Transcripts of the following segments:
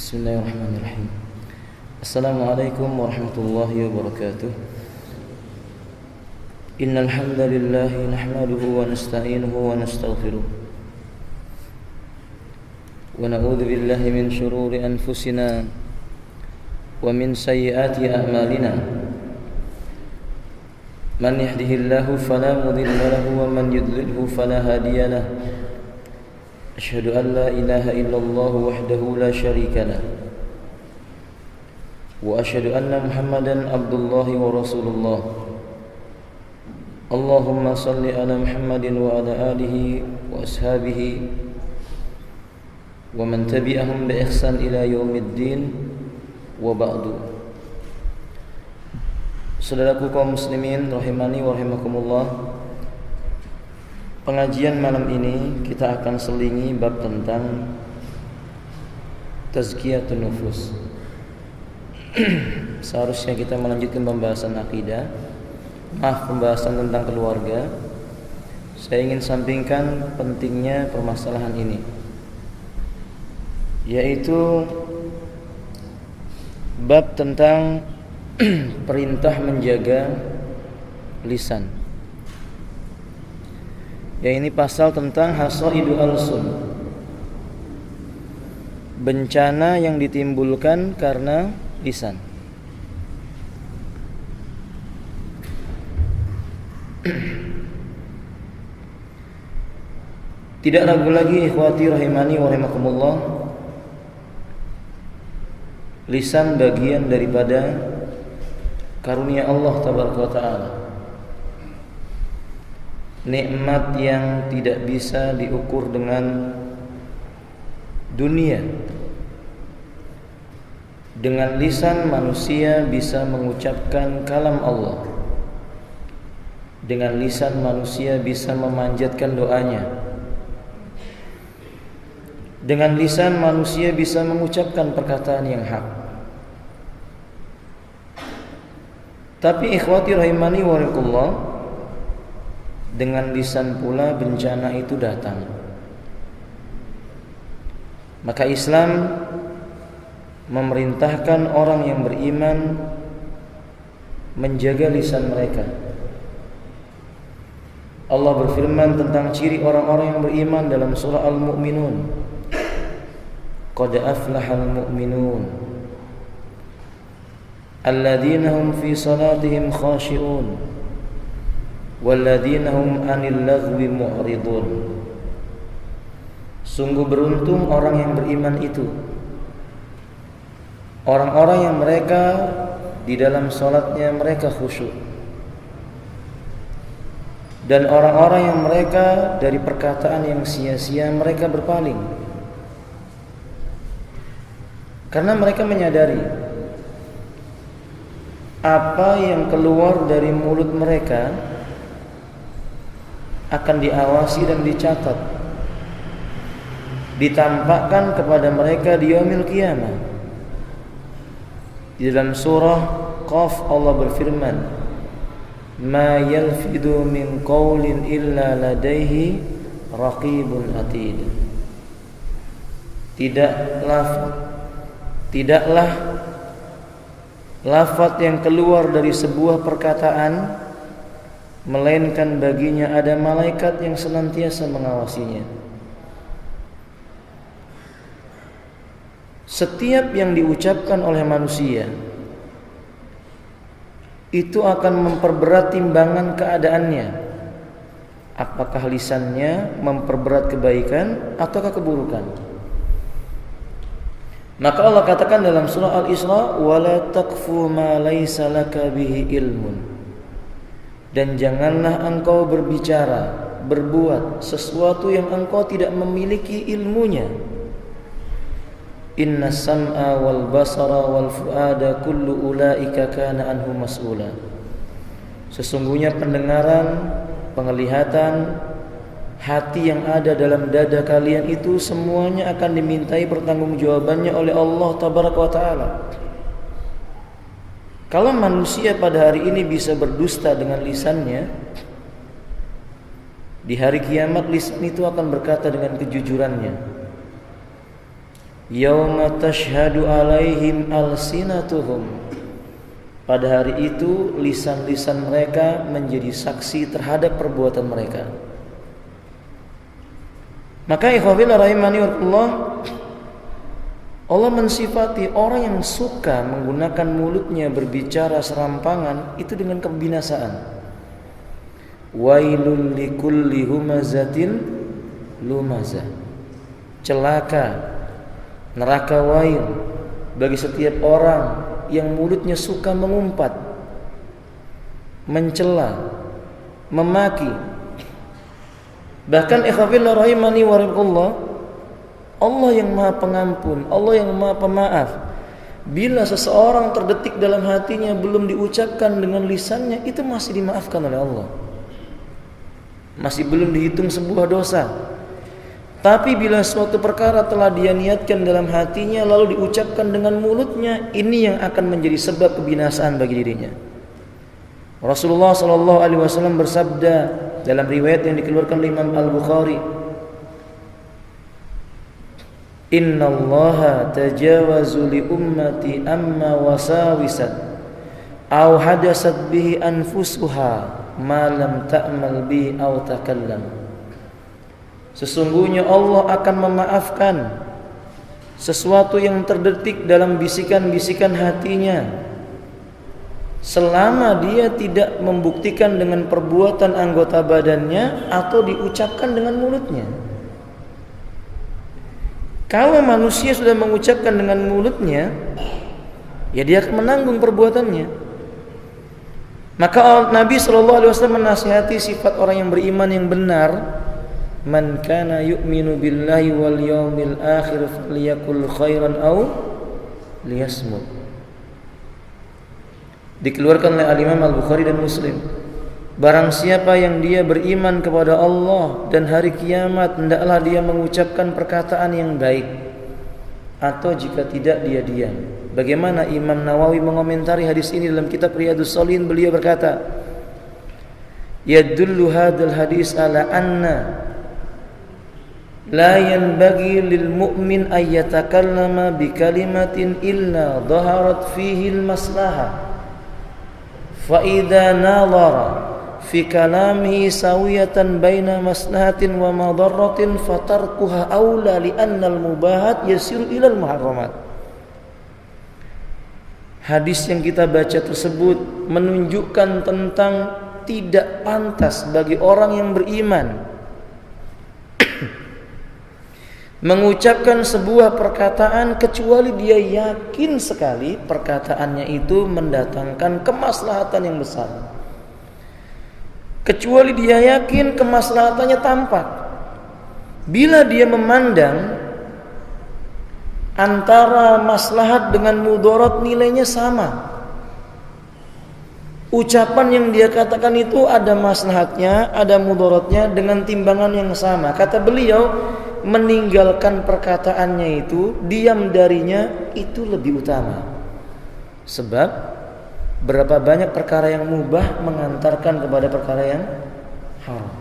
Bismillahirrahmanirrahim. Assalamualaikum warahmatullahi wabarakatuh. Innal hamdalillah nahmaduhu wa nasta'inuhu wa nastaghfiruh. Wa na'udzu billahi min shururi anfusina wa min sayyiati a'malina. Man yahdihillahu fala mudilla lahu wa man yudlilhu fala hadiya lahu. Asyhadu an la ilaha illallah wahdahu la syarika lah. Wa asyhadu anna Muhammadan abdullahi wa rasulullah. Allahumma salli ala Muhammadin wa ala alihi wa ashabihi wa man tabi'ahum bi ihsan ila yaumiddin wa ba'du. Saudaraku kaum muslimin rahimani wa rahimakumullah. Pengajian malam ini kita akan selingi bab tentang tazkiyatun nufus. Seharusnya kita melanjutkan pembahasan akidah, pembahasan tentang keluarga. Saya ingin sampingkan pentingnya permasalahan ini, yaitu bab tentang perintah menjaga lisan. Ya, ini pasal tentang hasaidu alsun, bencana yang ditimbulkan karena lisan. Tidak ragu lagi ikhwati rahimani wa rahimakumullah, lisan bagian daripada karunia Allah tabaraka wa taala, nikmat yang tidak bisa diukur dengan dunia. Dengan lisan manusia bisa mengucapkan kalam Allah. Dengan lisan manusia bisa memanjatkan doanya. Dengan lisan manusia bisa mengucapkan perkataan yang hak. Tapi ikhwati rahimani wa rahimakumullah, dengan lisan pula bencana itu datang. Maka Islam memerintahkan orang yang beriman menjaga lisan mereka. Allah berfirman tentang ciri orang-orang yang beriman dalam surah Al-Mu'minun. Qad aflahal mu'minun alladzina hum fi salatihim khashi'un walladzina hum 'anil lagwi mu'ridun. Sungguh beruntung orang yang beriman itu, orang-orang yang mereka di dalam salatnya mereka khusyuk, dan orang-orang yang mereka dari perkataan yang sia-sia mereka berpaling, karena mereka menyadari apa yang keluar dari mulut mereka akan diawasi dan dicatat, ditampakkan kepada mereka di yaumil qiyamah. Di dalam surah Qaf Allah berfirman, "Ma yalfidu min qawlin illa ladaihi raqibun atid." Tidaklah lafaz yang keluar dari sebuah perkataan melainkan baginya ada malaikat yang senantiasa mengawasinya. Setiap yang diucapkan oleh manusia itu akan memperberat timbangan keadaannya. Apakah lisannya memperberat kebaikan ataukah keburukan? Maka Allah katakan dalam surah Al-Isra, "Wala taqfu ma laisa laka bihi ilmun." Dan janganlah engkau berbicara, berbuat sesuatu yang engkau tidak memiliki ilmunya. Inna sam'a wal basara wal fu'ada kullu ulaika kana anhu mas'ula. Sesungguhnya pendengaran, penglihatan, hati yang ada dalam dada kalian itu semuanya akan dimintai pertanggungjawabannya oleh Allah tabaraka wa taala. Kalau manusia pada hari ini bisa berdusta dengan lisannya, di hari kiamat lisan itu akan berkata dengan kejujurannya, yauma tashhadu alaihim alsinatuhum. Pada hari itu lisan-lisan mereka menjadi saksi terhadap perbuatan mereka. Maka ikhwafil rahimani warahmatullah, Allah mensifati orang yang suka menggunakan mulutnya berbicara serampangan itu dengan kebinasaan. Wailul likulli humazatin lumazah. Celaka, neraka wail bagi setiap orang yang mulutnya suka mengumpat, mencela, memaki. Bahkan ikhwafillah rahimani wa rahimakumullah, Allah yang Maha Pengampun, Allah yang Maha Pemaaf, bila seseorang terdetik dalam hatinya belum diucapkan dengan lisannya, itu masih dimaafkan oleh Allah, masih belum dihitung sebuah dosa. Tapi bila suatu perkara telah dia niatkan dalam hatinya lalu diucapkan dengan mulutnya, ini yang akan menjadi sebab kebinasaan bagi dirinya. Rasulullah SAW bersabda dalam riwayat yang dikeluarkan oleh Imam Al-Bukhari, Innallaha tajawazu li ummati amma wasawisat aw hadasat bihi anfusuha ma lam ta'mal bihi aw takallam. Sesungguhnya Allah akan memaafkan sesuatu yang terdetik dalam bisikan-bisikan hatinya, selama dia tidak membuktikan dengan perbuatan anggota badannya atau diucapkan dengan mulutnya. Kalau manusia sudah mengucapkan dengan mulutnya, ya dia akan menanggung perbuatannya. Maka Nabi SAW menasihati sifat orang yang beriman yang benar, man kana yu'minu billahi wal yawmil akhir falyakul khairan aw liyasmut. Dikeluarkan oleh Al-Imam Al-Bukhari dan Muslim. Barang siapa yang dia beriman kepada Allah dan hari kiamat, hendaklah dia mengucapkan perkataan yang baik, atau jika tidak dia diam. Bagaimana Imam Nawawi mengomentari hadis ini dalam kitab Riyadhus Shalihin, beliau berkata, yadullu hadzal hadis ala anna la yanbaghi lil mu'min ay yatakallama bi kalimatin illa dhaharat fihi al maslahah fa idza nadhara fi kalamihi sawiyatan baina maslahatin wa madaratin fatarkuha aula li anna al mubahat yasiru ila al muharramat. Hadis yang kita baca tersebut menunjukkan tentang tidak pantas bagi orang yang beriman mengucapkan sebuah perkataan kecuali dia yakin sekali perkataannya itu mendatangkan kemaslahatan yang besar, kecuali dia yakin kemaslahatannya tampak. Bila dia memandang antara maslahat dengan mudarat nilainya sama, ucapan yang dia katakan itu ada maslahatnya, ada mudaratnya dengan timbangan yang sama, kata beliau, meninggalkan perkataannya itu, diam darinya itu lebih utama. Sebab berapa banyak perkara yang mubah mengantarkan kepada perkara yang haram.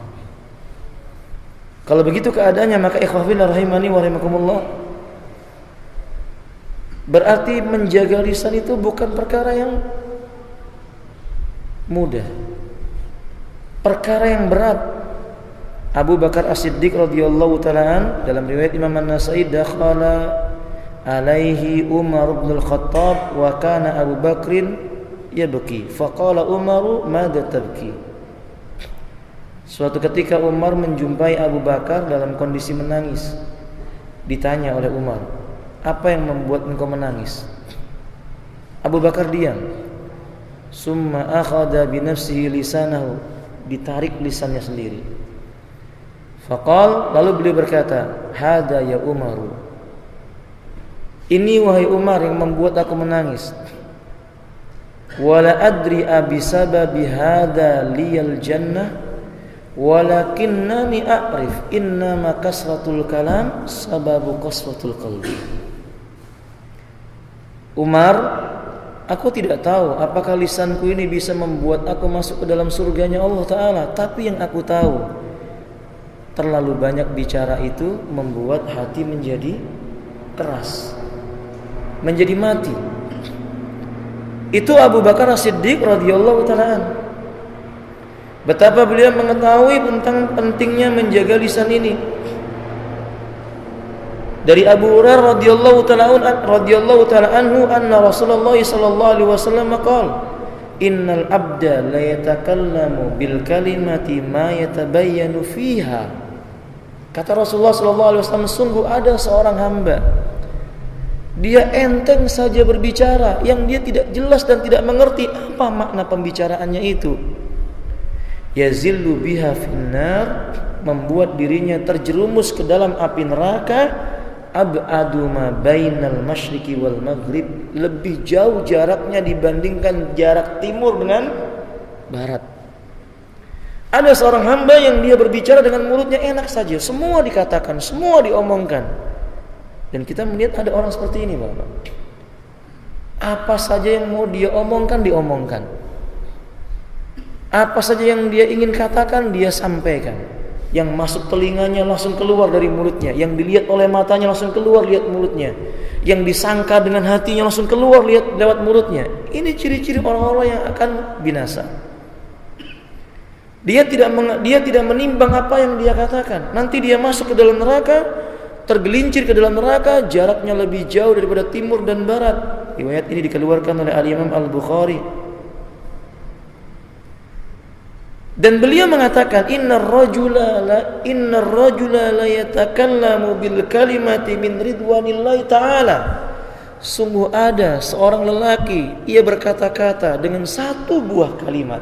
Kalau begitu keadaannya, maka ikhwafillah rahimani wa rahimakumullah, berarti menjaga lisan itu bukan perkara yang mudah, perkara yang berat. Abu Bakar As-Siddiq radhiyallahu ta'ala dalam riwayat Imam An-Nasa'i, dakhala alaihi Umar bin Al-Khattab wa kana Abu Bakrin yabki faqala Umaru madza tabki. Suatu ketika Umar menjumpai Abu Bakar dalam kondisi menangis. Ditanya oleh Umar, apa yang membuat engkau menangis? Abu Bakar diam. Summa akhadha bi nafsihi lisanahu, ditarik lisannya sendiri. Faqal, lalu beliau berkata, hada ya Umaru, ini wahai Umar yang membuat aku menangis. Wala adri abisababi hada liyal jannah walakinnani a'rif innama kasratul kalam sababu qaswatul qalbi. Umar, aku tidak tahu apakah lisanku ini bisa membuat aku masuk ke dalam surganya Allah Ta'ala, tapi yang aku tahu, terlalu banyak bicara itu membuat hati menjadi keras, menjadi mati. Itu Abu Bakar As-Siddiq radhiyallahu taala anhu. Betapa beliau mengetahui tentang pentingnya menjaga lisan ini. Dari Abu Hurairah radhiyallahu taala anhu anna Rasulullah sallallahu alaihi wasallam qala innal abda la yatakallamu bil kalimati ma yatabayyanu fiha. Kata Rasulullah sallallahu alaihi wasallam, sungguh ada seorang hamba, dia enteng saja berbicara yang dia tidak jelas dan tidak mengerti apa makna pembicaraannya itu. Yazillu biha finnar, membuat dirinya terjerumus ke dalam api neraka. Ab'adu ma bainal masyriqi wal maghrib, lebih jauh jaraknya dibandingkan jarak timur dengan barat. Ada seorang hamba yang dia berbicara dengan mulutnya enak saja, semua dikatakan, semua diomongkan. Dan kita melihat ada orang seperti ini, Bapak. Apa saja yang mau dia omongkan, diomongkan. Apa saja yang dia ingin katakan, dia sampaikan. Yang masuk telinganya langsung keluar dari mulutnya, yang dilihat oleh matanya langsung keluar lihat mulutnya, yang disangka dengan hatinya langsung keluar lihat lewat mulutnya. Ini ciri-ciri orang-orang yang akan binasa. Dia tidak menimbang apa yang dia katakan. Nanti dia masuk ke dalam neraka, tergelincir ke dalam neraka, jaraknya lebih jauh daripada timur dan barat. Riwayat ini dikeluarkan oleh Al-Imam Al-Bukhari. Dan beliau mengatakan innar rajula la yatakallamu bil kalimati min ridwanillahi ta'ala. Sungguh ada seorang lelaki, ia berkata-kata dengan satu buah kalimat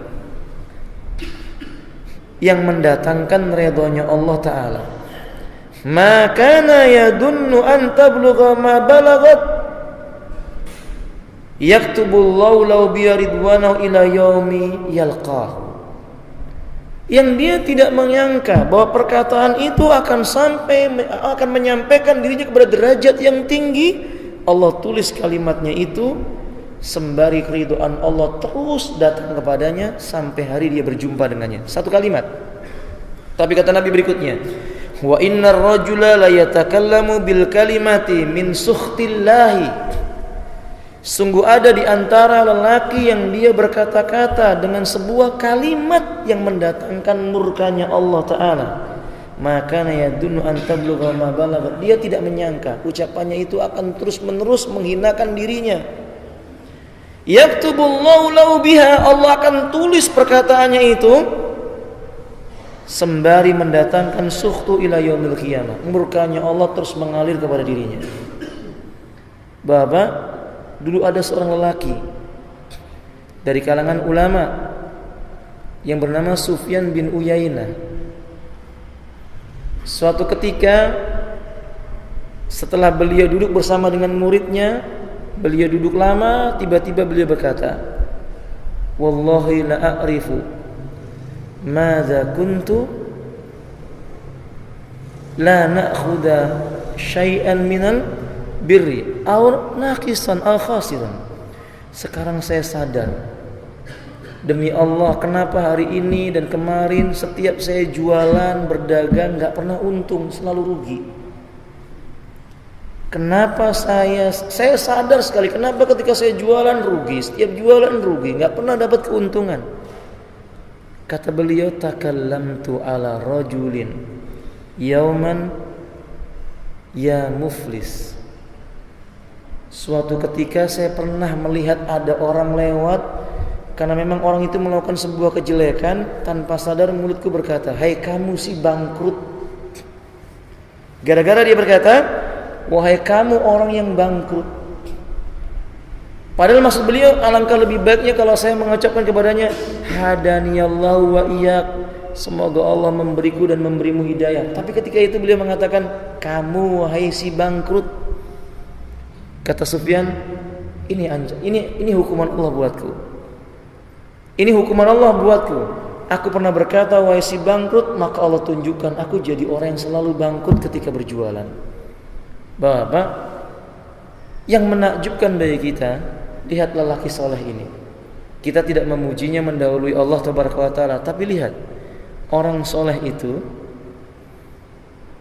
yang mendatangkan ridhonya Allah Ta'ala. Ma kana yadunnu an tablugha ma balagat yaktubullahu lahu bi ridwanahu ila yaumi yalqah. Yang dia tidak menyangka bahwa perkataan itu akan menyampaikan dirinya kepada derajat yang tinggi. Allah tulis kalimatnya itu sembari keridhaan Allah terus datang kepadanya sampai hari dia berjumpa dengannya. Satu kalimat. Tapi kata Nabi berikutnya, wa innar rajula la yatakallamu bil kalimati min sukhtillahi. Sungguh ada di antara lelaki yang dia berkata-kata dengan sebuah kalimat yang mendatangkan murkanya Allah Ta'ala. Maka yadunnu an tablugha ma balagha. Dia tidak menyangka ucapannya itu akan terus-menerus menghinakan dirinya. Yaktubullahu lahu biha, Allah akan tulis perkataannya itu sembari mendatangkan sukhtu ila yaumil qiyamah. Murkanya Allah terus mengalir kepada dirinya. Bapak, dulu ada seorang lelaki dari kalangan ulama yang bernama Sufyan bin Uyainah. Suatu ketika setelah beliau duduk bersama dengan muridnya, beliau duduk lama, tiba-tiba beliau berkata, wallahi la a'rifu madza kuntu la na'khudha syai'an minal birri aw naqisan aw khasiran. Sekarang saya sadar, demi Allah, kenapa hari ini dan kemarin setiap saya jualan, berdagang gak pernah untung, selalu rugi. Kenapa saya sadar sekali kenapa ketika saya jualan rugi, setiap jualan rugi, gak pernah dapat keuntungan. Kata beliau, takallamtu ala rajulin yauman ya muflis. Suatu ketika saya pernah melihat ada orang lewat, karena memang orang itu melakukan sebuah kejelekan, tanpa sadar mulutku berkata, hai kamu si bangkrut. Gara-gara dia berkata, wahai kamu orang yang bangkrut. Padahal maksud beliau, alangkah lebih baiknya kalau saya mengucapkan kepadanya, hadaniyallahu wa iyyak, semoga Allah memberiku dan memberimu hidayah. Tapi ketika itu beliau mengatakan, kamu wahai si bangkrut. Kata Sufyan, ini hukuman Allah buatku. Ini hukuman Allah buatku. Aku pernah berkata, wahai si bangkrut, maka Allah tunjukkan aku jadi orang yang selalu bangkrut ketika berjualan. Bapak, yang menakjubkan dari kita, lihat lelaki soleh ini. Kita tidak memujinya mendahului Allah Tabaraka wa Ta'ala, tapi lihat, orang soleh itu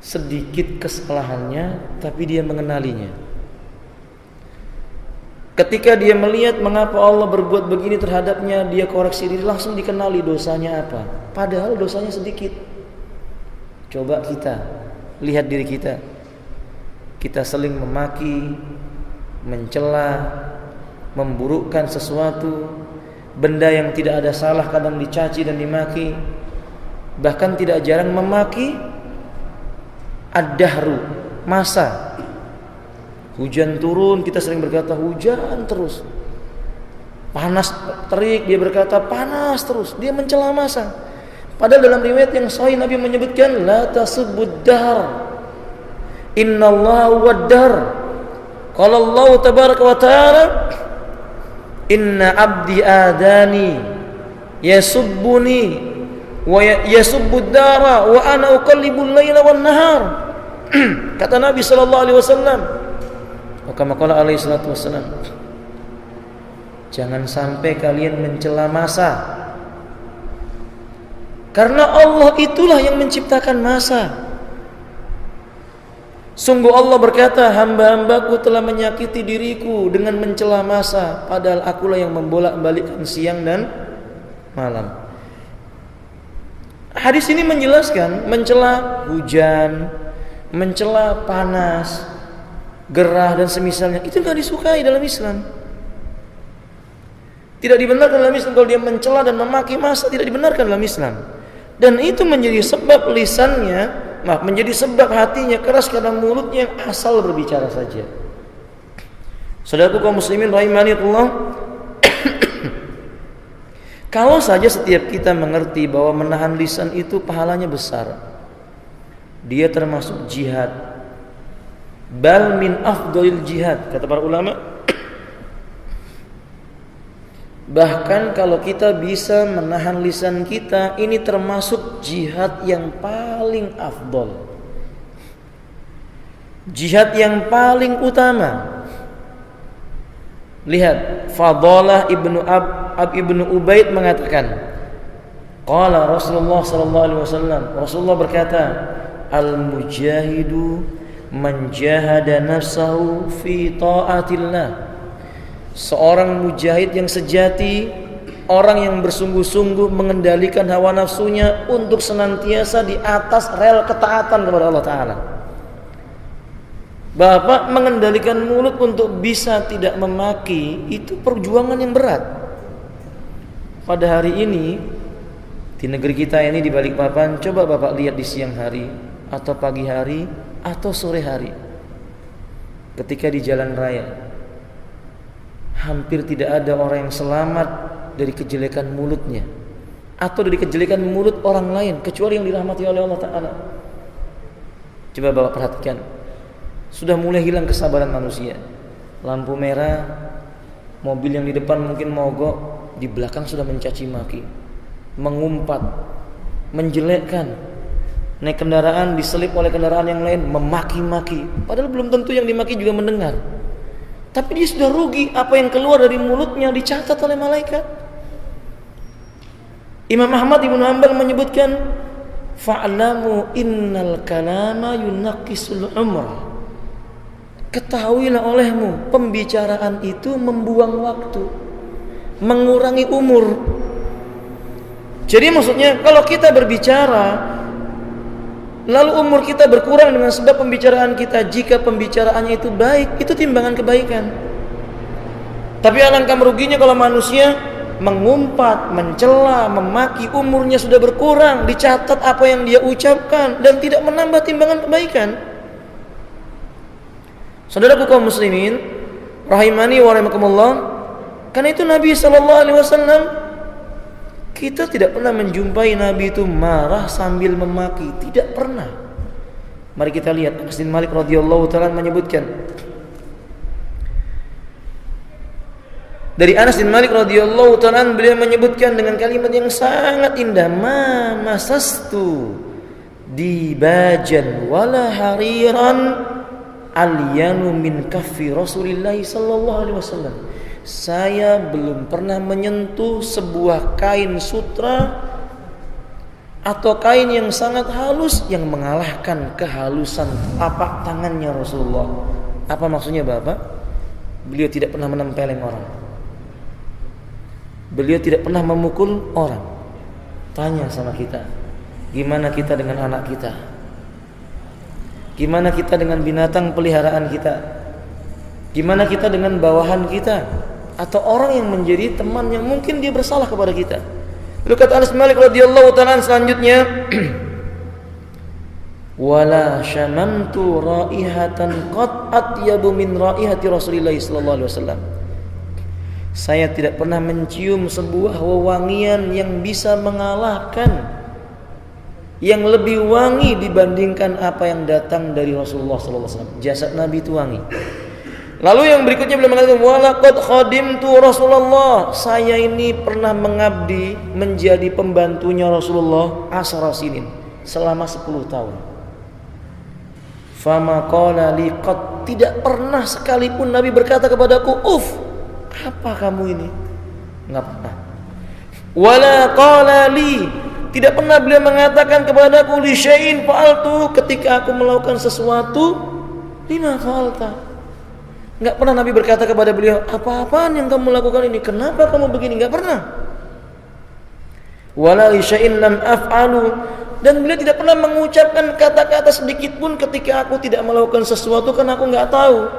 sedikit kesalahannya, tapi dia mengenalinya. Ketika dia melihat mengapa Allah berbuat begini terhadapnya, dia koreksi diri, langsung dikenali dosanya apa. Padahal dosanya sedikit. Coba kita lihat diri kita. Kita seling memaki, mencela, memburukkan sesuatu, benda yang tidak ada salah kadang dicaci dan dimaki. Bahkan tidak jarang memaki ad-dahru, masa. Hujan turun, kita sering berkata hujan terus. Panas terik, dia berkata panas terus. Dia mencela masa. Padahal dalam riwayat yang sahih Nabi menyebutkan la tasubbud dahr. Innallaha wad-dahr. Qala Allah tabaraka wa ta'ala, inna abdi adani yasubbuni wa yasubbud dara wa ana uqallibul laila wan nahar. Kata Nabi sallallahu alaihi wasallam, kama qala alaihi salatu wassalam, jangan sampai kalian mencela masa, karena Allah itulah yang menciptakan masa. Sungguh Allah berkata, hamba-hambaku telah menyakiti diriku dengan mencela masa, padahal akulah yang membolak-balikkan siang dan malam. Hadis ini menjelaskan mencela hujan, mencela panas, gerah dan semisalnya, itu tidak disukai dalam Islam. Tidak dibenarkan dalam Islam kalau dia mencela dan memaki masa, tidak dibenarkan dalam Islam. Dan itu menjadi sebab lisannya, menjadi sebab hatinya keras karena mulutnya yang asal berbicara saja. Saudaraku kaum muslimin rahimanillah, kalau saja setiap kita mengerti bahwa menahan lisan itu pahalanya besar, dia termasuk jihad. Bal min afdalil jihad, kata para ulama. Bahkan kalau kita bisa menahan lisan kita, ini termasuk jihad yang paling afdal, jihad yang paling utama. Lihat, Fadalah ibnu Ubaid mengatakan, qala Rasulullah sallallahu alaihi wasallam, Rasulullah berkata, al-mujahidu man jahada nafsahu fi ta'atillah. Seorang mujahid yang sejati, orang yang bersungguh-sungguh mengendalikan hawa nafsunya untuk senantiasa di atas rel ketaatan kepada Allah Ta'ala. Bapak, mengendalikan mulut untuk bisa tidak memaki, itu perjuangan yang berat. Pada hari ini di negeri kita ini, di Balikpapan, coba Bapak lihat di siang hari atau pagi hari atau sore hari, ketika di jalan raya, hampir tidak ada orang yang selamat dari kejelekan mulutnya atau dari kejelekan mulut orang lain kecuali yang dirahmati oleh Allah Ta'ala. Coba Bapak perhatikan, sudah mulai hilang kesabaran manusia. Lampu merah, mobil yang di depan mungkin mogok, di belakang sudah mencaci maki, mengumpat, menjelekkan. Naik kendaraan diselip oleh kendaraan yang lain, memaki-maki, padahal belum tentu yang dimaki juga mendengar. Tapi dia sudah rugi, apa yang keluar dari mulutnya dicatat oleh malaikat. Imam Ahmad ibn Hanbal menyebutkan, fa'lamu innal kalama yunaqqisul umr. Ketahuilah olehmu, pembicaraan itu membuang waktu, mengurangi umur. Jadi maksudnya kalau kita berbicara lalu umur kita berkurang dengan sebab pembicaraan kita, jika pembicaraannya itu baik, itu timbangan kebaikan. Tapi alangkah meruginya kalau manusia mengumpat, mencela, memaki, umurnya sudah berkurang, dicatat apa yang dia ucapkan dan tidak menambah timbangan kebaikan. Saudaraku kaum muslimin rahimani wa rahimakumullah, karena itu Nabi SAW, kita tidak pernah menjumpai Nabi itu marah sambil memaki, tidak pernah. Mari kita lihat, Anas bin Malik radhiyallahu ta'ala menyebutkan, dari Anas bin Malik radhiyallahu ta'ala, beliau menyebutkan dengan kalimat yang sangat indah, ma masastu dibajan wala hariran alyanu min kaffi Rasulillah sallallahu alaihi wasallam. Saya belum pernah menyentuh sebuah kain sutra atau kain yang sangat halus yang mengalahkan kehalusan telapak tangannya Rasulullah. Apa maksudnya Bapak? Beliau tidak pernah menempeleng orang. Beliau tidak pernah memukul orang. Tanya sama kita, gimana kita dengan anak kita? Gimana kita dengan binatang peliharaan kita? Gimana kita dengan bawahan kita? Atau orang yang menjadi teman yang mungkin dia bersalah kepada kita. Lalu kata Anas bin Malik radhiyallahu ta'ala selanjutnya, wala syamamtu raihatan qad atyabu min raihati Rasulillah sallallahu alaihi wasallam. Saya tidak pernah mencium sebuah wewangian yang bisa mengalahkan, yang lebih wangi dibandingkan apa yang datang dari Rasulullah sallallahu alaihi wasallam. Jasad Nabi itu wangi. Lalu yang berikutnya beliau mengatakan, walaqad khadimtu Rasulullah. Saya ini pernah mengabdi menjadi pembantunya Rasulullah asara sinin, selama 10 tahun. Fama qala li qad, tidak pernah sekalipun Nabi berkata kepadaku, "Uf, apa kamu ini?" Enggak pernah. Wala qala li, tidak pernah beliau mengatakan kepadaku li syai'in fa'altu, ketika aku melakukan sesuatu, lima fa'alta. Enggak pernah Nabi berkata kepada beliau, "Apa-apaan yang kamu lakukan ini? Kenapa kamu begini?" Enggak pernah. Wala li syai'in lam af'alu, dan beliau tidak pernah mengucapkan kata-kata sedikit pun ketika aku tidak melakukan sesuatu karena aku enggak tahu.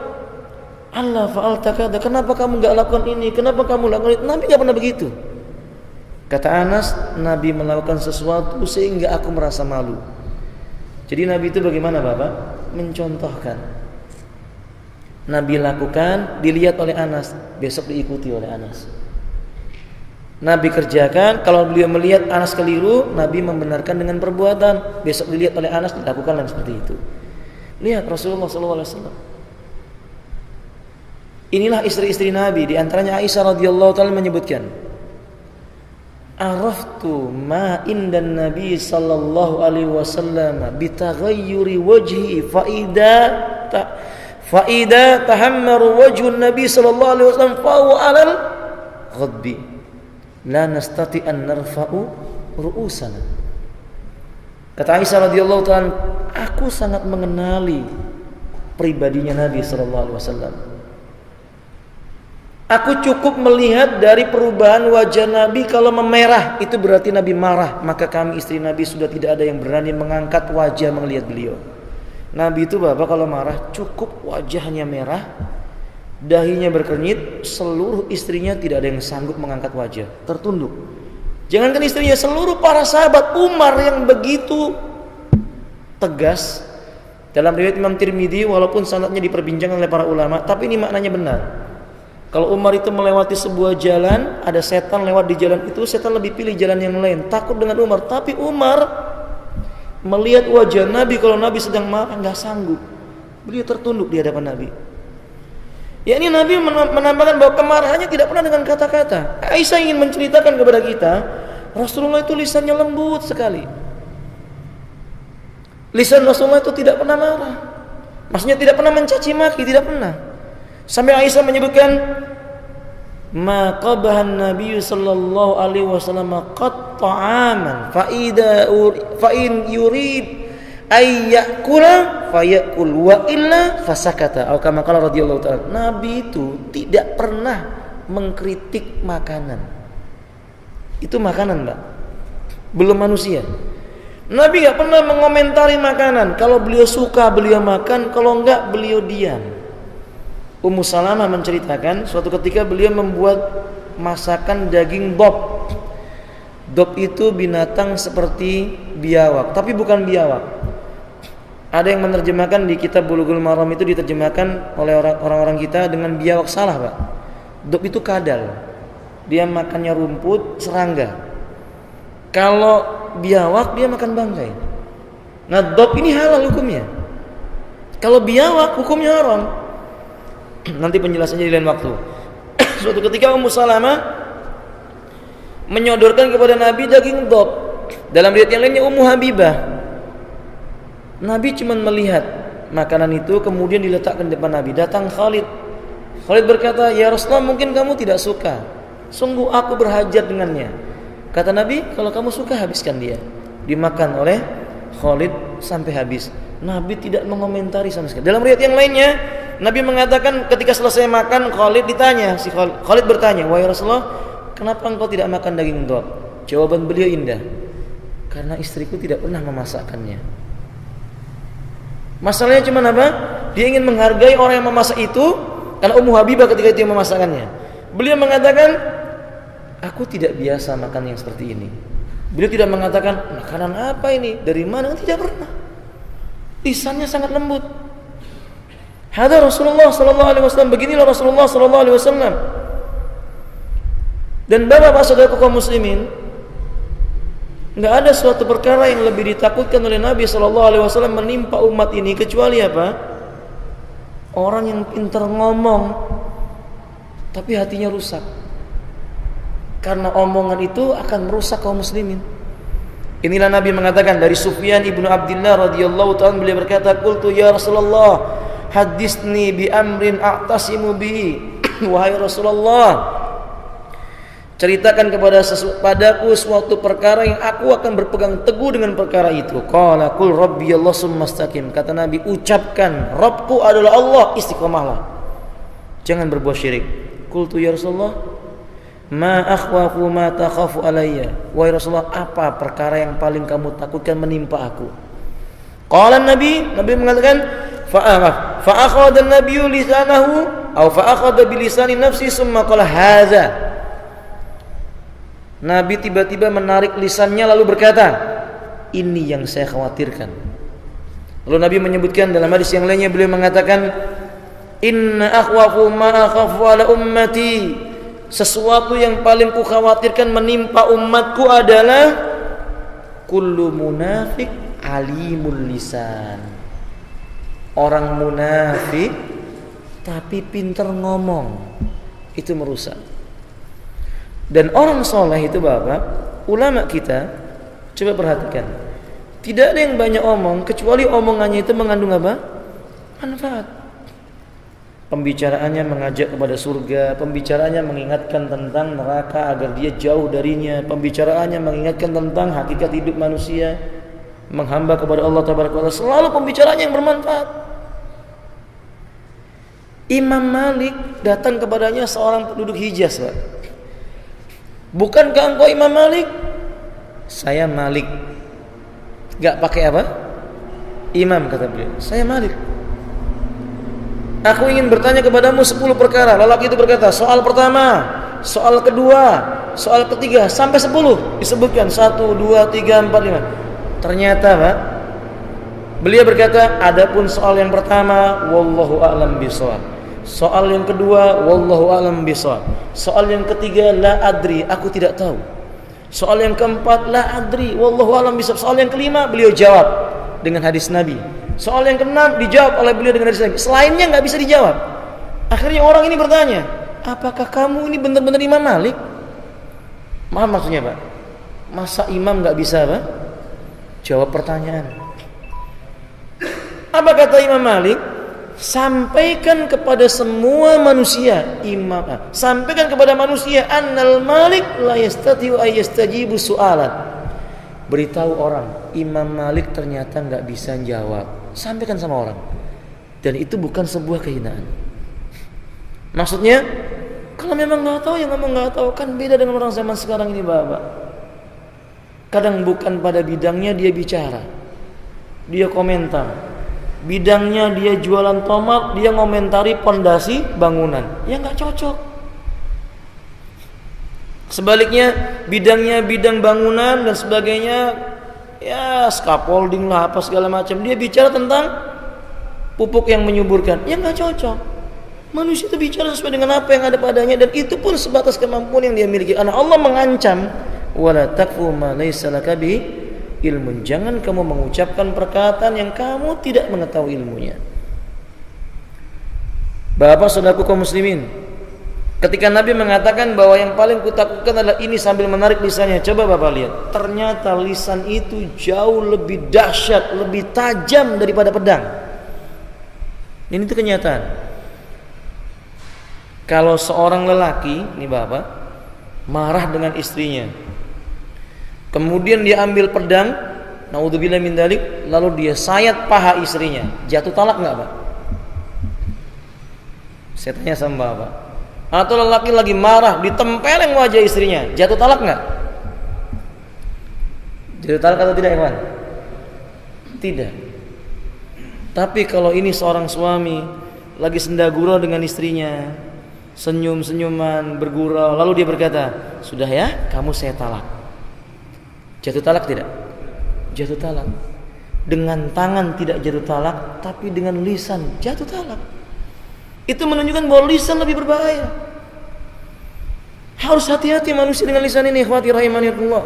Allah fa'alta kada, kenapa kamu enggak lakukan ini? Kenapa kamu lakukan itu? Nabi enggak pernah begitu. Kata Anas, Nabi melakukan sesuatu sehingga aku merasa malu. Jadi Nabi itu bagaimana Bapak? Mencontohkan. Nabi lakukan, dilihat oleh Anas, besok diikuti oleh Anas. Nabi kerjakan, kalau beliau melihat Anas keliru, Nabi membenarkan dengan perbuatan. Besok dilihat oleh Anas, dilakukan dan seperti itu. Lihat Rasulullah SAW. Inilah istri-istri Nabi. Di antaranya Aisyah radhiyallahu taala menyebutkan, araftu ma indan Nabi sallallahu alaihi wasallam bitaghayyuri wajhi faida tahammaru wajhun Nabi sallallahu alaihi wasallam fa huwa alal ghadbi la nastati an narfa'u ru'usana. Kata Aisyah radhiyallahu ta'ala, aku sangat mengenali pribadinya Nabi sallallahu alaihi wasallam. Aku cukup melihat dari perubahan wajah Nabi, kalau memerah itu berarti Nabi marah, maka kami istri Nabi sudah tidak ada yang berani mengangkat wajah melihat beliau. Nabi itu Bapak kalau marah cukup wajahnya merah, dahinya berkernyit, seluruh istrinya tidak ada yang sanggup mengangkat wajah, tertunduk. Jangankan istrinya, seluruh para sahabat. Umar yang begitu tegas, dalam riwayat Imam Tirmidzi walaupun sanadnya diperbincangkan oleh para ulama, tapi ini maknanya benar. Kalau Umar itu melewati sebuah jalan, ada setan lewat di jalan itu, setan lebih pilih jalan yang lain, takut dengan Umar. Tapi Umar melihat wajah Nabi, kalau Nabi sedang marah nggak sanggup, beliau tertunduk di hadapan Nabi. Ya, ini Nabi menambahkan bahwa kemarahannya tidak pernah dengan kata-kata. Aisyah ingin menceritakan kepada kita, Rasulullah itu lisannya lembut sekali. Lisan Rasulullah itu tidak pernah marah. Maksudnya tidak pernah mencaci maki, tidak pernah. Sampai Aisyah menyebutkan, ma qabahan Nabi sallallahu alaihi wasallam qat ta'aman fa in yurid ay ya'kula fayakul wa illa fasakata. Atau kama qala radhiyallahu ta'ala, Nabi itu tidak pernah mengkritik makanan. Itu makanan, Mbak. Belum manusia. Nabi enggak pernah mengomentari makanan. Kalau beliau suka beliau makan, kalau enggak beliau diam. Ummu Salamah menceritakan suatu ketika beliau membuat masakan daging dob. Dob itu binatang seperti biawak, tapi bukan biawak. Ada yang menerjemahkan di kitab Bulughul Maram itu diterjemahkan oleh orang-orang kita dengan biawak, salah Pak. Dob itu kadal. Dia makannya rumput, serangga. Kalau biawak dia makan bangkai. Nah, dob ini halal hukumnya. Kalau biawak hukumnya haram. Nanti penjelasannya di lain waktu. Suatu ketika Ummu Salamah menyodorkan kepada Nabi daging dob. Dalam riwayat yang lainnya Ummu Habibah. Nabi cuma melihat makanan itu, kemudian diletakkan di depan Nabi. Datang Khalid. Khalid berkata, ya Rasulullah, mungkin kamu tidak suka. Sungguh aku berhajat dengannya. Kata Nabi, kalau kamu suka habiskan dia. Dimakan oleh Khalid sampai habis. Nabi tidak mengomentari sama sekali. Dalam riwayat yang lainnya Nabi mengatakan ketika selesai makan, Khalid ditanya, Khalid bertanya, "Wahai Rasulullah, kenapa engkau tidak makan daging dhab?" Jawaban beliau indah, "Karena istriku tidak pernah memasakkannya." Masalahnya cuma apa? Dia ingin menghargai orang yang memasak itu, karena Ummu Habibah ketika itu yang memasakkannya. Beliau mengatakan, "Aku tidak biasa makan yang seperti ini." Beliau tidak mengatakan, "Makanan apa ini? Dari mana?" Tidak pernah. Lisannya sangat lembut. Hadza Rasulullah sallallahu alaihi wasallam, beginilah Rasulullah sallallahu alaihi wasallam. Dan bapak-bapak saudaraku kaum muslimin, enggak ada suatu perkara yang lebih ditakutkan oleh Nabi sallallahu alaihi wasallam menimpa umat ini kecuali apa? Orang yang pintar ngomong tapi hatinya rusak. Karena omongan itu akan merusak kaum muslimin. Inilah Nabi mengatakan dari Sufyan ibnu Abdillah radhiyallahu ta'ala, beliau berkata, "Qultu ya Rasulullah, hadisni bi amrin a'tasimu bihi." Wahai Rasulullah, ceritakan padaku suatu perkara yang aku akan berpegang teguh dengan perkara itu. Qala qul rabbiyallah summa istaqim. Kata Nabi, ucapkan Rabbku adalah Allah, istiqomahlah, jangan berbuat syirik. Qultu ya Rasulullah, ma akhwafu ma takhafu alayya. Wahai Rasulullah, apa perkara yang paling kamu takutkan menimpa aku? Qala Nabi mengatakan, fa akhadha an-nabiyyu lisanahu aw fa akhadha bi lisani nafsi summa qala hadza. Nabi tiba-tiba menarik lisannya lalu berkata, "Ini yang saya khawatirkan." Lalu Nabi menyebutkan dalam hadis yang lainnya, beliau mengatakan, "Inna akhwafu ma akhafu ala ummati." Sesuatu yang paling ku khawatirkan menimpa umatku adalah kullu munafik alimul lisan. Orang munafik tapi pintar ngomong, itu merusak. Dan orang soleh itu bapak, ulama kita, coba perhatikan, tidak ada yang banyak omong kecuali omongannya itu mengandung apa? Manfaat. Pembicaraannya mengajak kepada surga, pembicaraannya mengingatkan tentang neraka agar dia jauh darinya, pembicaraannya mengingatkan tentang hakikat hidup manusia, menghamba kepada Allah tabaraka wa taala, selalu pembicaraannya yang bermanfaat. Imam Malik datang kepadanya seorang penduduk Hijaz, Pak. "Bukankah engkau Imam Malik?" "Saya Malik." Gak pakai apa? Imam, kata beliau. "Saya Malik. Aku ingin bertanya kepadamu 10 perkara." Lelaki itu berkata, soal pertama, soal kedua, soal ketiga, sampai 10 disebutkan. 1, 2, 3, 4, 5. Ternyata Pak, beliau berkata, adapun soal yang pertama, wallahu a'lam bishawab. Soal yang kedua, wallahu a'lam bishawab. Soal yang ketiga, la adri, aku tidak tahu. Soal yang keempat, la adri, wallahu a'lam bishawab. Soal yang kelima, beliau jawab dengan hadis Nabi. Soal yang keenam dijawab oleh beliau dengan hadis Nabi. Selainnya nggak bisa dijawab. Akhirnya orang ini bertanya, "Apakah kamu ini benar-benar Imam Malik?" Maaf maksudnya Pak, masa imam nggak bisa Pak jawab pertanyaan? Apa kata Imam Malik? Sampaikan kepada semua manusia, sampaikan kepada manusia, annal Malik la yastati'u ay yastajibu su'alan. Beritahu orang, Imam Malik ternyata nggak bisa jawab. Sampaikan sama orang. Dan itu bukan sebuah kehinaan. Maksudnya, kalau memang nggak tahu ya ngomong nggak tahu, kan beda dengan orang zaman sekarang ini Bapak. Kadang bukan pada bidangnya dia bicara, dia komentar. Bidangnya dia jualan tomat, dia ngomentari pondasi bangunan. Ya nggak cocok. Sebaliknya, bidangnya bidang bangunan dan sebagainya, ya scaffolding lah apa segala macam, dia bicara tentang pupuk yang menyuburkan. Ya nggak cocok. Manusia itu bicara sesuai dengan apa yang ada padanya, dan itu pun sebatas kemampuan yang dia miliki. Karena Allah mengancam, wala taqfu ma laysa laka bihi ilmun. Jangan kamu mengucapkan perkataan yang kamu tidak mengetahui ilmunya. Bapak saudaraku kaum muslimin, ketika Nabi mengatakan bahwa yang paling kutakutkan adalah ini sambil menarik lisannya, coba Bapak lihat, ternyata lisan itu jauh lebih dahsyat, lebih tajam daripada pedang. Ini itu kenyataan. Kalau seorang lelaki, nih Bapak, marah dengan istrinya, kemudian dia ambil pedang, naudzubillah min dzalik, lalu dia sayat paha istrinya, jatuh talak enggak Pak? Saya tanya sama bapak. Atau lelaki lagi marah, ditempeleng wajah istrinya, jatuh talak nggak? Jatuh talak atau tidak, ikhwan? Tidak. Tapi kalau ini seorang suami lagi senda gurau dengan istrinya, senyum-senyuman, bergurau, lalu dia berkata, sudah ya, kamu saya talak. Jatuh talak tidak? Jatuh talak. Dengan tangan tidak jatuh talak, tapi dengan lisan jatuh talak. Itu menunjukkan bahwa lisan lebih berbahaya. Harus hati-hati manusia dengan lisan ini, ikhwati rahimanillah.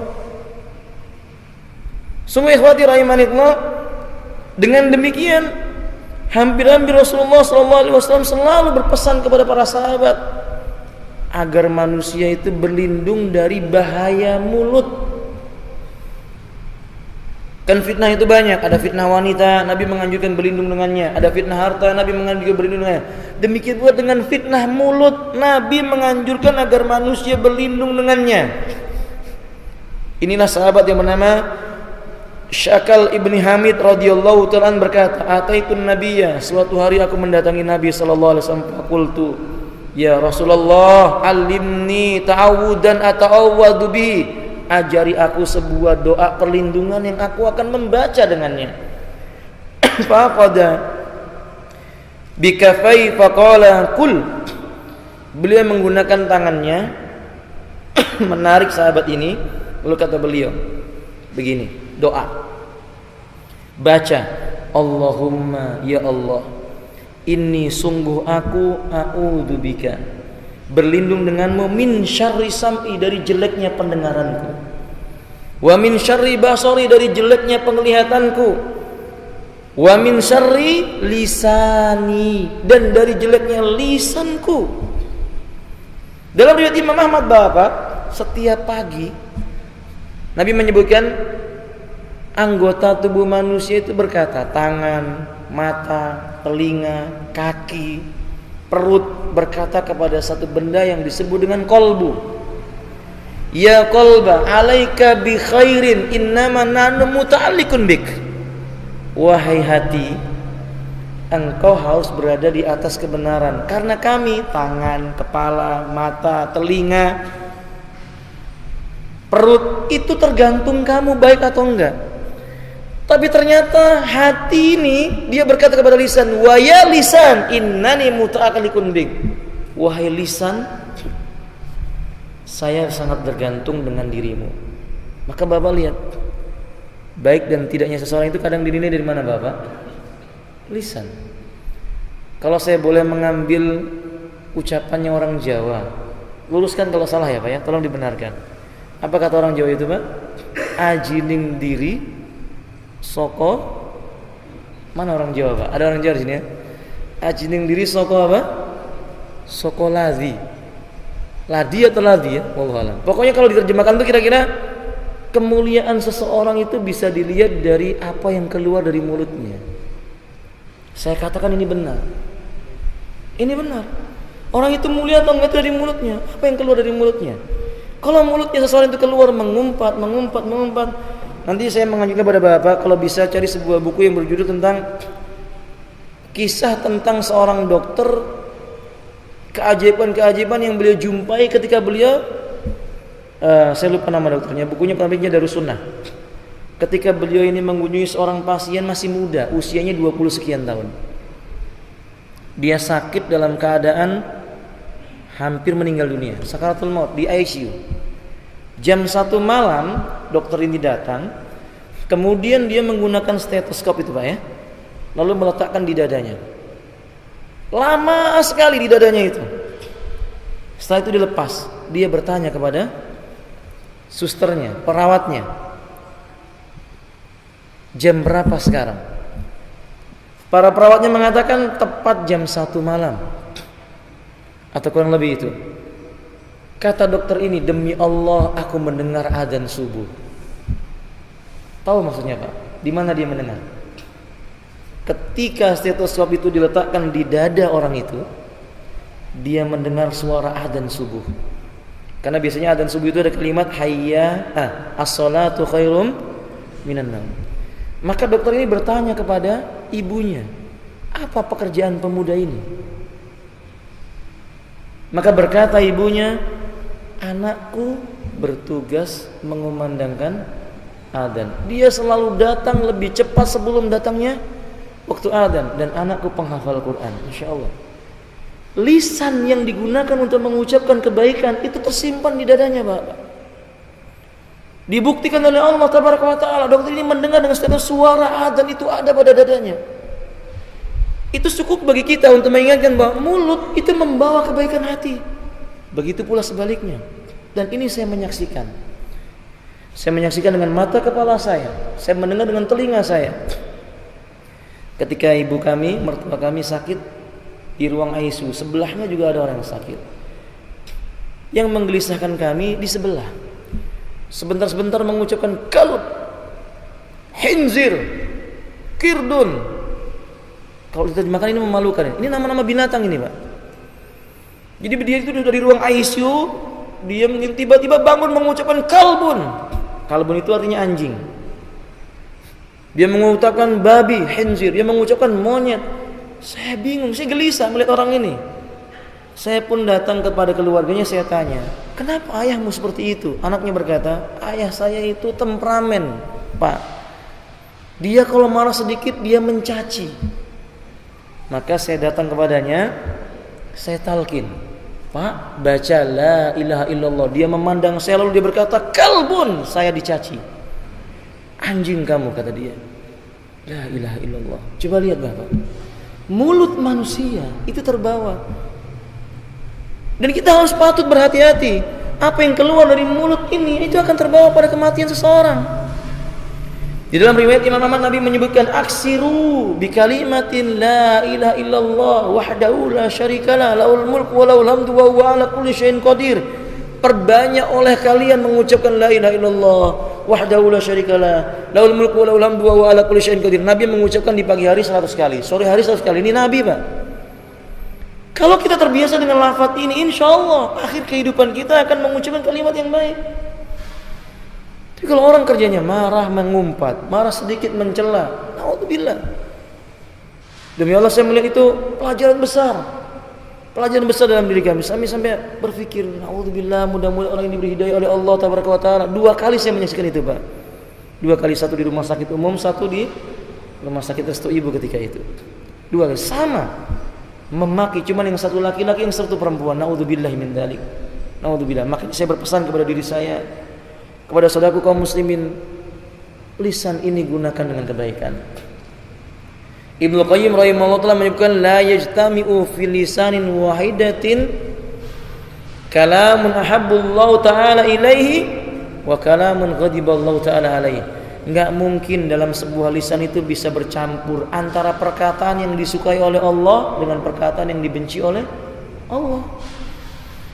Sungguh ikhwati rahimanillah, dengan demikian hampir-hampir Rasulullah SAW selalu berpesan kepada para sahabat agar manusia itu berlindung dari bahaya mulut. Kan fitnah itu banyak, ada fitnah wanita, Nabi menganjurkan berlindung dengannya. Ada fitnah harta, Nabi menganjurkan berlindung dengannya. Demikian pula dengan fitnah mulut, Nabi menganjurkan agar manusia berlindung dengannya. Inilah sahabat yang bernama Syakal ibni Hamid radhiyallahu ta'ala berkata, "Ataitun nabiyya, suatu hari aku mendatangi Nabi sallallahu alaihi wasallam, faqultu, ya Rasulullah, alimni ta'awudan ata'awwadu bi." Ajari aku sebuah doa perlindungan yang aku akan membaca dengannya. Faqada bikafai faqala kul. Beliau menggunakan tangannya menarik sahabat ini, lalu kata beliau begini, doa. Baca, Allahumma ya Allah, inni sungguh aku a'udzubika, berlindung denganmu, min syarri sam'i, dari jeleknya pendengaranku, wa min syarri basari, dari jeleknya penglihatanku, wa min syarri lisani, dan dari jeleknya lisanku. Dalam riwayat Imam Ahmad Bapak, setiap pagi Nabi menyebutkan anggota tubuh manusia itu berkata, tangan, mata, telinga, kaki, perut berkata kepada satu benda yang disebut dengan kolbu. Ya kolba, alaika bi khairin, innama nanu muta'alliqun bik. Wahai hati, engkau harus berada di atas kebenaran, karena kami, tangan, kepala, mata, telinga, perut, itu tergantung kamu baik atau enggak. Tapi ternyata hati ini, dia berkata kepada lisan, wa ya lisan, innani muta'alliqun bik. Wahai lisan, saya sangat tergantung dengan dirimu. Maka Bapak lihat, baik dan tidaknya seseorang itu kadang dinilai dari mana Bapak? Lisan. Kalau saya boleh mengambil ucapannya orang Jawa, luruskan kalau salah ya Pak ya, tolong dibenarkan. Apa kata orang Jawa itu Pak? Ajining diri soko, mana orang Jawa Pak? Ada orang Jawa di sini ya? Ajining diri soko apa? Soko ladi. Ladi atau ladi ya? Wallahu a'lam. Pokoknya kalau diterjemahkan itu kira-kira kemuliaan seseorang itu bisa dilihat dari apa yang keluar dari mulutnya. Saya katakan ini benar. Ini benar. Orang itu mulia atau enggak dari mulutnya? Apa yang keluar dari mulutnya? Kalau mulutnya seseorang itu keluar mengumpat, nanti saya menganjurkan kepada Bapak kalau bisa cari sebuah buku yang berjudul tentang kisah tentang seorang dokter, keajaiban-keajaiban yang beliau jumpai ketika beliau saya lupa nama dokternya, bukunya penerbitnya Darussunnah. Ketika beliau ini mengunjungi seorang pasien masih muda, usianya 20 sekian tahun. Dia sakit dalam keadaan hampir meninggal dunia, sakaratul maut, di ICU. Jam 1 malam dokter ini datang, kemudian dia menggunakan stetoskop itu Pak ya, lalu meletakkan di dadanya. Lama sekali di dadanya itu. Setelah itu dilepas, dia bertanya kepada susternya, perawatnya, jam berapa sekarang? Para perawatnya mengatakan tepat jam 1 malam atau kurang lebih itu. Kata dokter ini, demi Allah aku mendengar adzan subuh. Tahu maksudnya Pak? Di mana dia mendengar? Ketika stetoskop itu diletakkan di dada orang itu, dia mendengar suara adzan subuh. Karena biasanya adzan subuh itu ada kalimat hayya as-salatu khairum minan naum. Maka dokter ini bertanya kepada ibunya, apa pekerjaan pemuda ini? Maka berkata ibunya, anakku bertugas mengumandangkan adzan. Dia selalu datang lebih cepat sebelum datangnya waktu adzan, dan anakku penghafal Quran. Masya Allah. Lisan yang digunakan untuk mengucapkan kebaikan itu tersimpan di dadanya, Bapak. Dibuktikan oleh Allah Tabaraka wa Ta'ala. Dokter ini mendengar dengan setiap suara adzan itu ada pada dadanya. Itu cukup bagi kita untuk mengingatkan bahwa mulut itu membawa kebaikan hati. Begitu pula sebaliknya. Dan ini saya menyaksikan. Saya menyaksikan dengan mata kepala saya. Saya mendengar dengan telinga saya. Ketika ibu kami, mertua kami sakit di ruang ICU, sebelahnya juga ada orang yang sakit. Yang menggelisahkan kami di sebelah. Sebentar-sebentar mengucapkan kalb, khinzir, kirdun. Kalau diterjemahkan ini memalukan. Ini nama-nama binatang ini, Pak. Jadi dia itu dari ruang ICU, dia tiba-tiba bangun mengucapkan kalbun. Kalbun itu artinya anjing. Dia mengucapkan babi, khinzir. Dia mengucapkan monyet. Saya bingung, saya gelisah melihat orang ini. Saya pun datang kepada keluarganya, saya tanya, kenapa ayahmu seperti itu? Anaknya berkata, ayah saya itu temperamen, Pak. Dia kalau marah sedikit, dia mencaci. Maka saya datang kepadanya, saya talqin, Pak, baca la ilaha illallah. Dia memandang saya lalu dia berkata, kalbun, saya dicaci. Anjing kamu, kata dia. La ilaha illallah. Coba lihat Bapak, mulut manusia itu terbawa. Dan kita harus patut berhati-hati. Apa yang keluar dari mulut ini itu akan terbawa pada kematian seseorang. Di dalam riwayat Imam Ahmad, Nabi menyebutkan aksiru bi kalimatin la ilaha illallah wahdahu la syarikalah lahul mulku wa lahul hamdu wa huwa ala kulli syai'in qadir. Perbanyak oleh kalian mengucapkan la ilaha illallah wahdahu la syarikalah lahul mulku wa lahul hamdu wa huwa ala kulli syai'in qadir. Nabi mengucapkan di pagi hari 100 kali, sore hari 100 kali. Ini Nabi, Pak. Kalau kita terbiasa dengan lafaz ini, insyaallah akhir kehidupan kita akan mengucapkan kalimat yang baik. Tapi kalau orang kerjanya marah mengumpat, marah sedikit mencela, naudzubillah. Demi Allah saya melihat itu pelajaran besar. Pelajaran besar dalam diri kami. Sampai berpikir, naudzubillah, mudah-mudahan orang ini diberi hidayah oleh Allah Tabaraka wa Ta'ala. 2 kali saya menyaksikan itu, Pak. 2 kali, satu di rumah sakit umum, satu di rumah sakit restu ibu ketika itu. 2 kali sama. Memaki, cuman yang satu laki-laki, yang satu perempuan. Naudzubillah min dzalik. Naudzubillah. Makanya saya berpesan kepada diri saya, kepada saudaraku kaum muslimin, lisan ini gunakan dengan kebaikan. Ibnu Qayyim rahimahullah ta'ala menyebutkan la yajtami'u fi lisanin wahidatin kalamun ahabbullahu ta'ala ilaihi wa kalamun ghadiballahu ta'ala alaihi. Enggak mungkin dalam sebuah lisan itu bisa bercampur antara perkataan yang disukai oleh Allah dengan perkataan yang dibenci oleh Allah.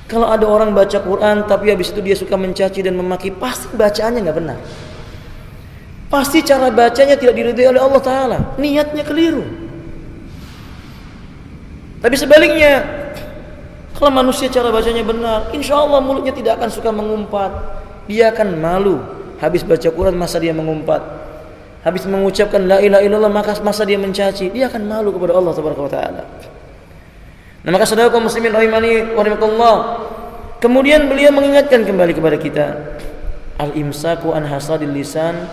Kalau ada orang baca Quran tapi habis itu dia suka mencaci dan memaki, pasti bacaannya nggak benar. Pasti cara bacanya tidak diridhai oleh Allah Ta'ala, niatnya keliru. Tapi sebaliknya, kalau manusia cara bacanya benar, insya Allah mulutnya tidak akan suka mengumpat. Dia akan malu. Habis baca Quran masa dia mengumpat, habis mengucapkan la ilaha illallah masa dia mencaci. Dia akan malu kepada Allah Ta'ala. Nah, maka saudara kaum muslimin rahimani wa rahimakumullah, kemudian beliau mengingatkan kembali kepada kita, al-imsaku an hasadil lisan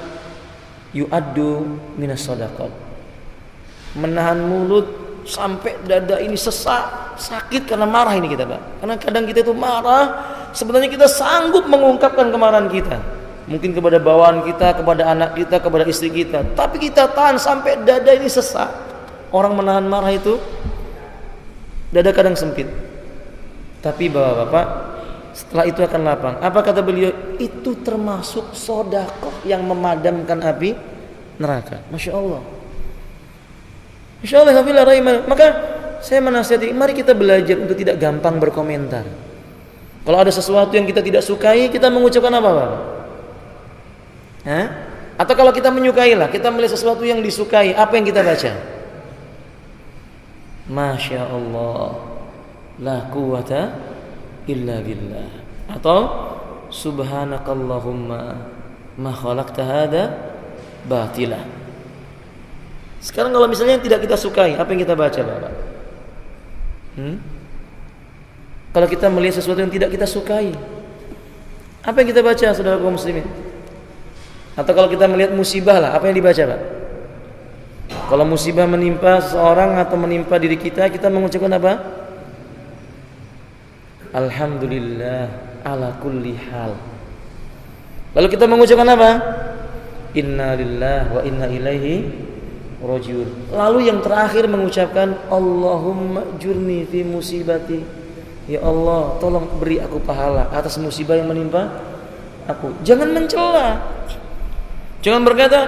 yu'addu minas shadaqat. Menahan mulut sampai dada ini sesak, sakit karena marah ini kita, Pak. Karena kadang kita itu marah, sebenarnya kita sanggup mengungkapkan kemarahan kita. Mungkin kepada bawaan kita, kepada anak kita, kepada istri kita, tapi kita tahan sampai dada ini sesak. Orang menahan marah itu dada kadang sempit, tapi bapak-bapak setelah itu akan lapang. Apa kata beliau? Itu termasuk sedekah yang memadamkan api neraka. Masya Allah. Masya Allah. Maka saya menasihati, mari kita belajar untuk tidak gampang berkomentar. Kalau ada sesuatu yang kita tidak sukai, kita mengucapkan apa, Pak? Atau kalau kita menyukailah, kita melihat sesuatu yang disukai, apa yang kita baca? Masya Allah, la quwata illa billah. Atau subhanakallahumma ma khalaqta hada batila. Sekarang kalau misalnya tidak kita sukai, apa yang kita baca, Bapak? Kalau kita melihat sesuatu yang tidak kita sukai, apa yang kita baca, saudara kaum muslimin? Atau kalau kita melihat musibah lah, apa yang dibaca, Pak? Kalau musibah menimpa seseorang atau menimpa diri kita, kita mengucapkan apa? Alhamdulillah ala kulli hal. Lalu kita mengucapkan apa? Inna lillahi wa inna ilaihi rajiun. Lalu yang terakhir mengucapkan Allahumma jurni fi musibati. Ya Allah, tolong beri aku pahala atas musibah yang menimpa aku. Jangan mencela. Jangan berkata,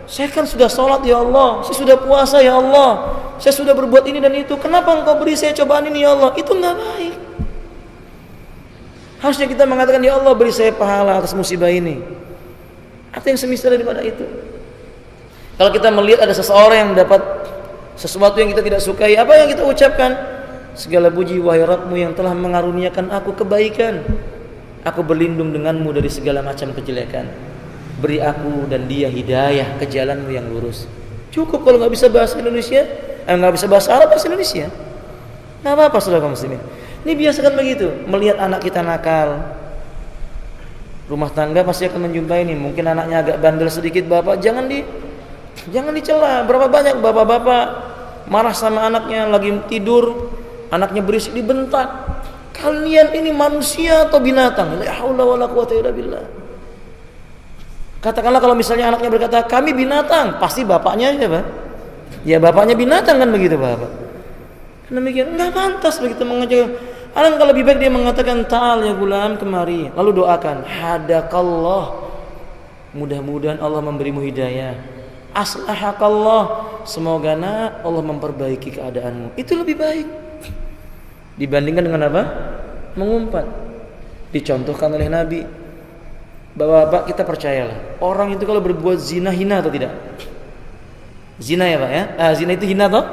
saya kan sudah sholat ya Allah, saya sudah puasa ya Allah, saya sudah berbuat ini dan itu, kenapa engkau beri saya cobaan ini ya Allah? Itu enggak baik. Harusnya kita mengatakan, ya Allah beri saya pahala atas musibah ini, atau yang semisal daripada itu. Kalau kita melihat ada seseorang yang dapat sesuatu yang kita tidak sukai, apa yang kita ucapkan? Segala puji wahai Rabbmu yang telah mengaruniakan aku kebaikan, aku berlindung denganmu dari segala macam kejelekan. Beri aku dan dia hidayah ke jalanmu yang lurus. Cukup kalau nggak bisa bahasa Indonesia, nggak bisa bahasa Arab, bahasa Indonesia. Nggak apa-apa, saudara kaum muslimin. Ini biasakan begitu. Melihat anak kita nakal, rumah tangga pasti akan menjumpai ini. Mungkin anaknya agak bandel sedikit, bapak jangan dicela. Berapa banyak bapak-bapak marah sama anaknya lagi tidur, anaknya berisik dibentak. Kalian ini manusia atau binatang? La haula wala quwata illa billah. Katakanlah kalau misalnya anaknya berkata kami binatang, pasti bapaknya siapa? Ya bapaknya binatang kan begitu bapak. Demikian enggak pantas begitu mengajak. Alangkah lebih baik dia mengatakan ta'al ya gulam, kemari, lalu doakan hadakallah, mudah-mudahan Allah memberimu hidayah, aslahakallah, semoga Allah memperbaiki keadaanmu. Itu lebih baik dibandingkan dengan apa? Mengumpat. Dicontohkan oleh Nabi. Bapak-bapak, kita percayalah, orang itu kalau berbuat zina hina atau tidak? Zina ya Pak ya? Zina itu hina toh?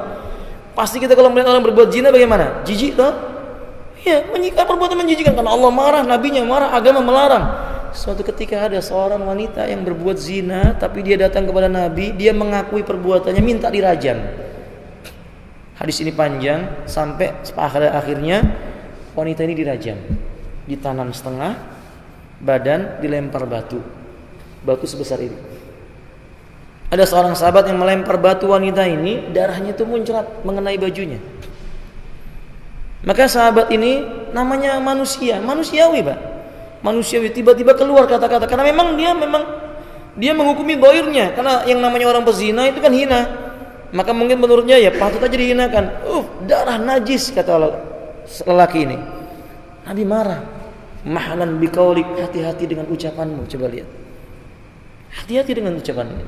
Pasti kita kalau melihat orang berbuat zina bagaimana? Jijik toh? Ya, menyikap perbuatan menjijikkan karena Allah marah, nabinya marah, agama melarang. Suatu ketika ada seorang wanita yang berbuat zina, tapi dia datang kepada Nabi, dia mengakui perbuatannya, minta dirajam. Hadis ini panjang sampai akhirnya wanita ini dirajam, ditanam setengah badan, dilempar batu sebesar ini. Ada seorang sahabat yang melempar batu wanita ini, darahnya itu muncrat mengenai bajunya. Maka sahabat ini namanya manusiawi Pak, manusiawi, tiba-tiba keluar kata-kata karena memang dia menghukumi dhairnya, karena yang namanya orang pezina itu kan hina. Maka mungkin menurutnya ya patut aja dihinakan. Darah najis kata lelaki ini. Nabi marah. Mahlan biqaulik, hati-hati dengan ucapanmu. Coba lihat, hati-hati dengan ucapanmu.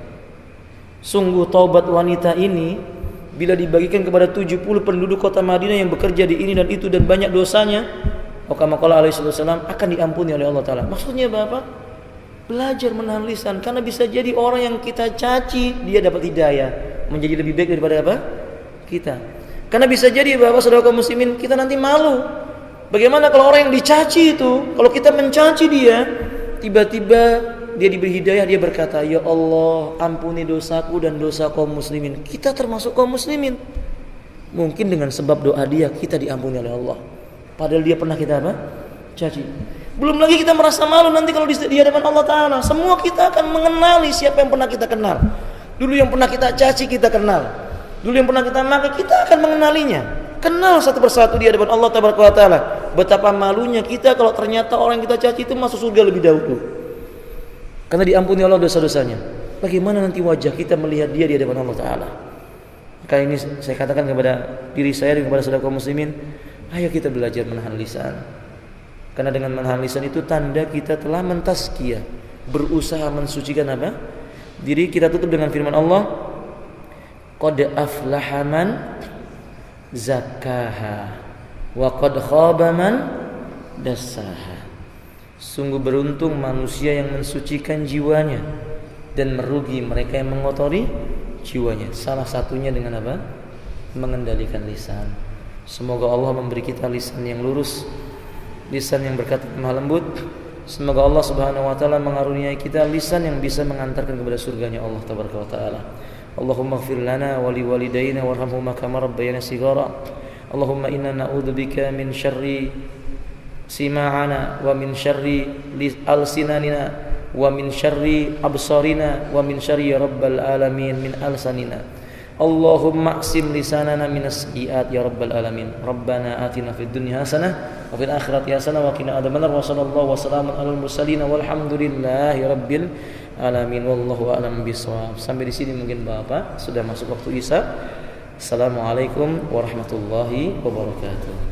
Sungguh taubat wanita ini bila dibagikan kepada 70 penduduk kota Madinah yang bekerja di ini dan itu dan banyak dosanya, kama qala alaihi wasallam, akan diampuni oleh Allah Ta'ala. Maksudnya Bapak, belajar menahan lisan, karena bisa jadi orang yang kita caci dia dapat hidayah menjadi lebih baik daripada apa? Kita. Karena bisa jadi Bapak saudara kaum muslimin, kita nanti malu. Bagaimana kalau orang yang dicaci itu, kalau kita mencaci dia, tiba-tiba dia diberi hidayah, dia berkata, ya Allah ampuni dosaku dan dosa kaum muslimin. Kita termasuk kaum muslimin. Mungkin dengan sebab doa dia kita diampuni oleh Allah, padahal dia pernah kita apa? Caci. Belum lagi kita merasa malu nanti kalau di hadapan Allah Ta'ala. Semua kita akan mengenali siapa yang pernah kita kenal. Dulu yang pernah kita caci kita kenal, dulu yang pernah kita maki kita akan mengenalinya. Kenal satu persatu di hadapan Allah Ta'ala. Betapa malunya kita kalau ternyata orang yang kita caci itu masuk surga lebih dahulu, karena diampuni Allah dosa-dosanya. Bagaimana nanti wajah kita melihat dia di hadapan Allah Ta'ala? Maka ini saya katakan kepada diri saya dan kepada saudara kaum muslimin, ayo kita belajar menahan lisan. Karena dengan menahan lisan itu tanda kita telah mentazkiyah, berusaha mensucikan apa? Diri. Kita tutup dengan firman Allah, qad aflaha man zakkaha wa qad khaba man dassaha. Sungguh beruntung manusia yang mensucikan jiwanya, dan merugi mereka yang mengotori jiwanya. Salah satunya dengan apa? Mengendalikan lisan. Semoga Allah memberi kita lisan yang lurus, lisan yang berkata lemah lembut. Semoga Allah Subhanahu wa taala mengaruniai kita lisan yang bisa mengantarkan kepada surganya Allah Tabaraka wa taala. Allahumma ighfir lana wa liwalidayna warhamhuma kama rabbayana shighara. Allahumma inna na'udzubika min syarri sima'ana wa min syarri alsinanina wa min syarri absarina wa min syarri ya rabbal alamin min alsanina. Allahumma aqsim lisanana minas sayyi'at ya rabbal alamin. Rabbana atina fid dunya hasanah wa fil akhirati hasanah wa qina adzabannar. Wa sallallahu wa salamun alal mursalin walhamdulillahi rabbil alamin. Wallahu a'lam bishawab. Sampai di sini mungkin Bapak sudah masuk waktu Isya. Assalamualaikum warahmatullahi wabarakatuh.